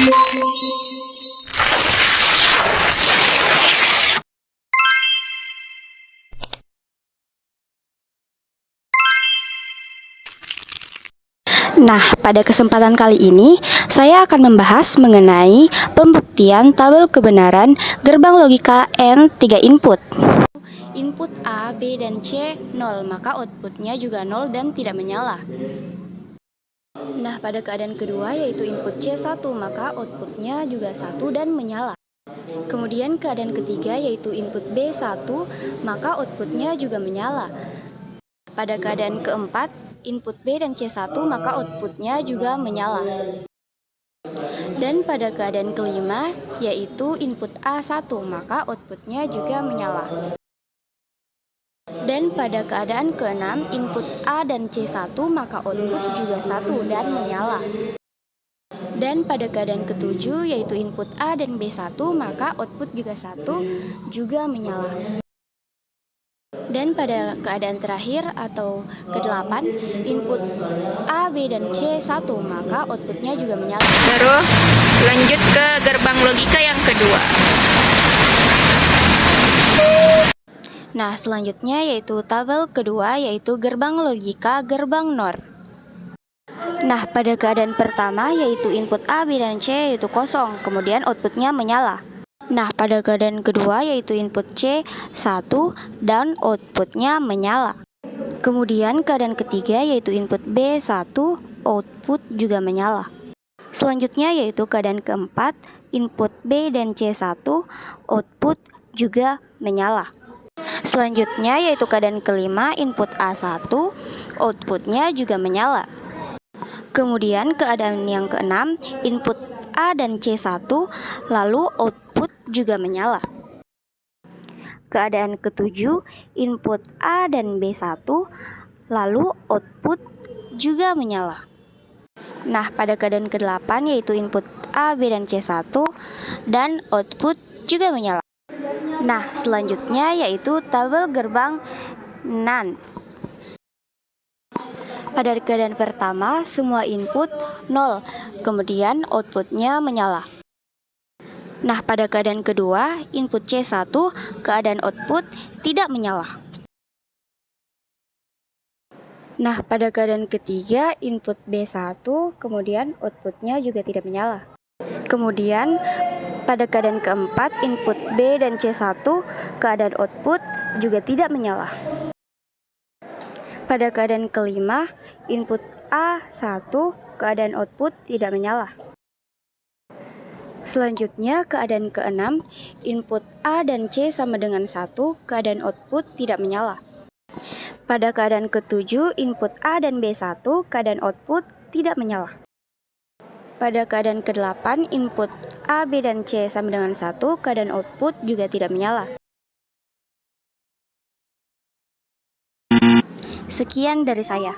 Nah, pada kesempatan kali ini, saya akan membahas mengenai pembuktian tabel kebenaran gerbang logika N3 input. Input A, B, dan C 0, maka outputnya juga 0 dan tidak menyala. Nah, pada keadaan kedua yaitu input C1, maka outputnya juga 1 dan menyala. Kemudian keadaan ketiga yaitu input B1, maka outputnya juga menyala. Pada keadaan keempat, input B dan C1, maka outputnya juga menyala. Dan pada keadaan kelima, yaitu input A1, maka outputnya juga menyala. Dan pada keadaan keenam, input A dan C1, maka output juga 1 dan menyala. Dan pada keadaan ketujuh, yaitu input A dan B1, maka output juga 1 juga menyala. Dan pada keadaan terakhir atau ke-8, input A, B, dan C1, maka outputnya juga menyala. Terus lanjut ke gerbang logika yang kedua. Nah, selanjutnya yaitu tabel kedua, yaitu gerbang logika gerbang NOR. Nah, pada keadaan pertama yaitu input A, B, dan C yaitu kosong, kemudian outputnya menyala. Nah, pada keadaan kedua yaitu input C1 dan outputnya menyala. Kemudian keadaan ketiga yaitu input B1, output juga menyala. Selanjutnya yaitu keadaan keempat, input B dan C1, output juga menyala. Selanjutnya yaitu keadaan kelima, input A1, outputnya juga menyala. Kemudian keadaan yang keenam, input A dan C1, lalu output juga menyala. Keadaan ketujuh, input A dan B1, lalu output juga menyala. Nah, pada keadaan ke-8 yaitu input A, B, dan C1, dan output juga menyala. Nah, selanjutnya yaitu tabel gerbang NAND. Pada keadaan pertama, semua input 0, kemudian outputnya menyala. Nah, pada keadaan kedua, input C1, keadaan output tidak menyala. Nah, pada keadaan ketiga, input B1, kemudian outputnya juga tidak menyala. Kemudian, pada keadaan keempat, input B dan C1, keadaan output juga tidak menyala. Pada keadaan kelima, input A1, keadaan output tidak menyala. Selanjutnya, keadaan keenam, input A dan C sama dengan 1, keadaan output tidak menyala. Pada keadaan ketujuh, input A dan B1, keadaan output tidak menyala. Pada keadaan ke-8, input A, B, dan C sama dengan 1, keadaan output juga tidak menyala. Sekian dari saya.